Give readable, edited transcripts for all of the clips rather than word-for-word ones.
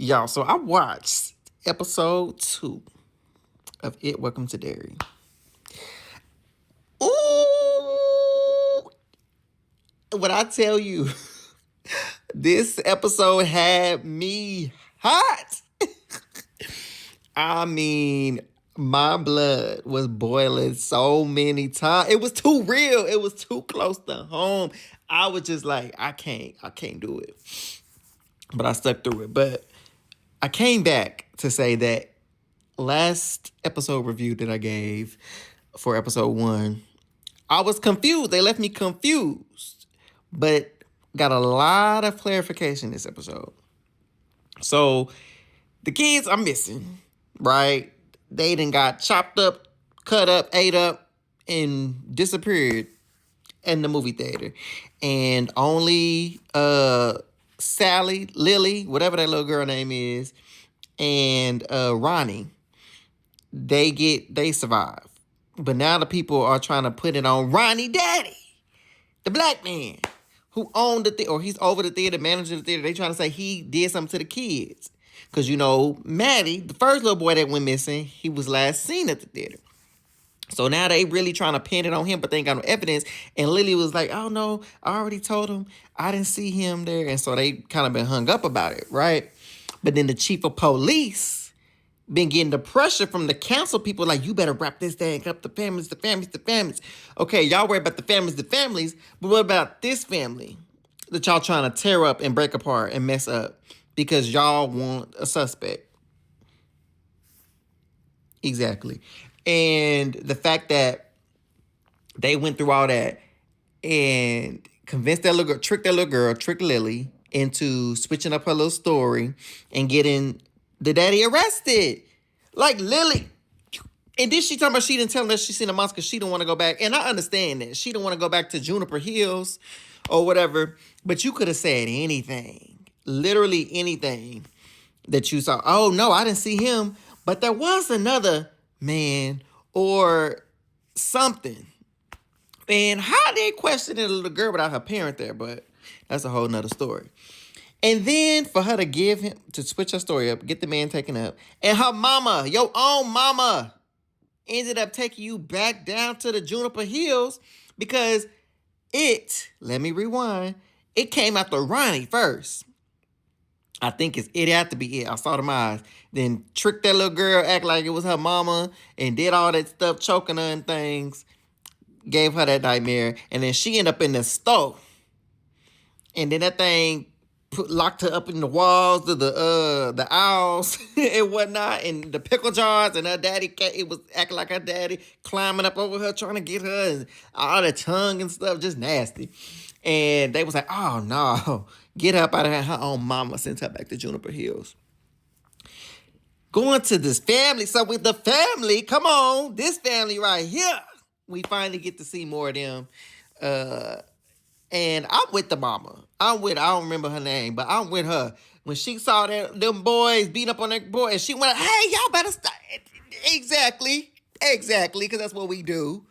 Y'all, so I watched episode 2 of It Welcome to Derry. Ooh, when I tell you, this episode had me hot. I mean, my blood was boiling so many times. It was too real. It was too close to home. I was just like, I can't do it. But I stuck through it. But I came back to say that last episode review that I gave for episode 1, I was confused. They left me confused, but got a lot of clarification this episode. So the kids are missing, right? They done got chopped up, cut up, ate up, and disappeared in the movie theater. And only Sally, Lily, whatever that little girl name is, and Ronnie, they survive. But now the people are trying to put it on Ronnie Daddy, the black man who owned the theater, or he's over the theater, manager of the theater. They trying to say he did something to the kids. Because, Maddie, the first little boy that went missing, he was last seen at the theater. So now they really trying to pin it on him, but they ain't got no evidence. And Lily was like, oh, no, I already told him. I didn't see him there. And so they kind of been hung up about it, right? But then the chief of police been getting the pressure from the council people like, you better wrap this thing up. The families. Okay, y'all worry about the families. But what about this family that y'all trying to tear up and break apart and mess up because y'all want a suspect? Exactly. And the fact that they went through all that and convinced that little girl, tricked Lily into switching up her little story and getting the daddy arrested. Like Lily. And then she talking about she didn't tell him that she seen a monster because she didn't want to go back. And I understand that. She didn't want to go back to Juniper Hills or whatever. But you could have said anything. Literally anything that you saw. Oh, no, I didn't see him. But there was another man or something. And how they questioned the little girl without her parent there, but that's a whole nother story. And then for her to switch her story up, get the man taken up, and her mama, your own mama, ended up taking you back down to the Juniper Hills because let me rewind, it came after Ronnie first. I think it had to be it. I saw them eyes. Then tricked that little girl, act like it was her mama, and did all that stuff, choking her and things. Gave her that nightmare. And then she ended up in the stove. And then that thing locked her up in the walls of the owls and whatnot, and the pickle jars, and her daddy, it was acting like her daddy, climbing up over her, trying to get her, and all the tongue and stuff, just nasty. And they was like, oh, no, get her up out of here. Her own mama sent her back to Juniper Hills. Going to this family. So with the family, come on, this family right here, we finally get to see more of them. And I'm with the mama. I don't remember her name, but I'm with her. When she saw them boys beating up on that boy, and she went, hey, y'all better stop. Exactly, because that's what we do.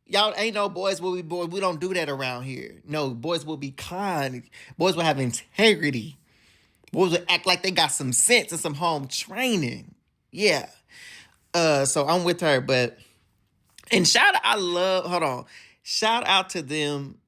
Y'all ain't no boys will be boys. We don't do that around here. No, boys will be kind. Boys will have integrity. Boys will act like they got some sense and some home training. Yeah. So I'm with her, and shout out to them.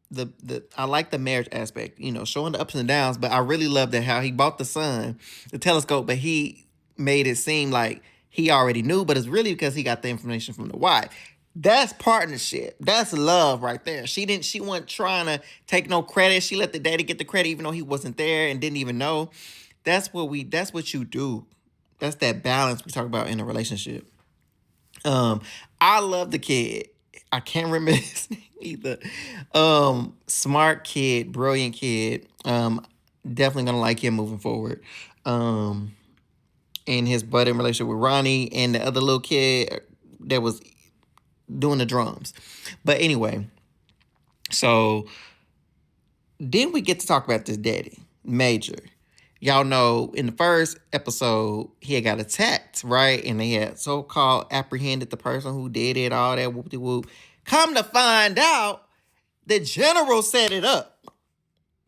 I like the marriage aspect, showing the ups and downs, but I really love that how he bought the son the telescope, but he made it seem like he already knew, but it's really because he got the information from the wife. That's partnership. That's love right there. She wasn't trying to take no credit. She let the daddy get the credit even though he wasn't there and didn't even know. That's what you do. That's that balance we talk about in a relationship. I love the kid. I can't remember his name either. Smart kid, brilliant kid. Definitely gonna like him moving forward. And his budding relationship with Ronnie and the other little kid that was doing the drums. But anyway, so then we get to talk about this daddy, Major. Y'all know in the first episode, he had got attacked, right? And they had so-called apprehended the person who did it, all that whoop-de-whoop. Come to find out, the general set it up.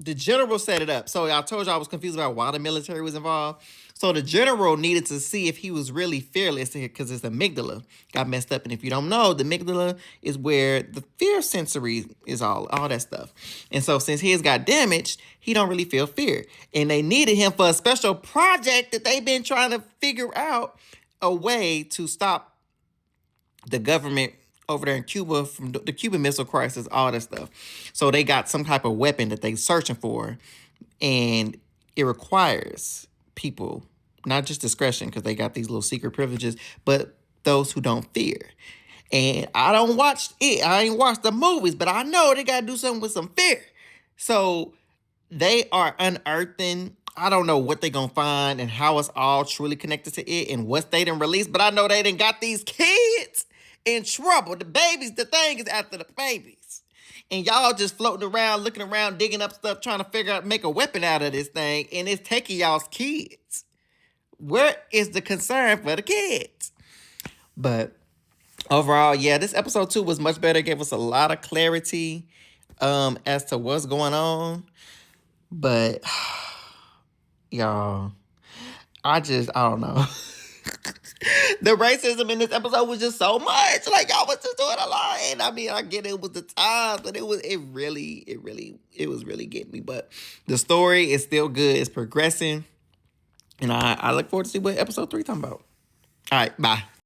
the general set it up. So I told you I was confused about why the military was involved. So the general needed to see if he was really fearless because his amygdala got messed up. And if you don't know, the amygdala is where the fear sensory is all that stuff. And so since his got damaged, he don't really feel fear. And they needed him for a special project that they've been trying to figure out a way to stop the government over there in Cuba from the Cuban Missile Crisis, all that stuff. So they got some type of weapon that they searching for, and it requires people, not just discretion, because they got these little secret privileges, but those who don't fear. And I don't watch it. I ain't watched the movies, but I know they got to do something with some fear. So they are unearthing. I don't know what they gonna find and how it's all truly connected to it and what they done released, but I know they done got these kids in trouble. The babies, the thing is after the babies. And y'all just floating around, looking around, digging up stuff, trying to figure out, make a weapon out of this thing, and it's taking y'all's kids. Where is the concern for the kids? But overall, yeah, this episode 2 was much better. It gave us a lot of clarity as to what's going on. But y'all, I don't know. The racism in this episode was just so much. Like, y'all was just doing a lot. And I mean, I get it was the times, but it was really getting me. But the story is still good. It's progressing. And I look forward to see what episode 3 talking about. All right, bye.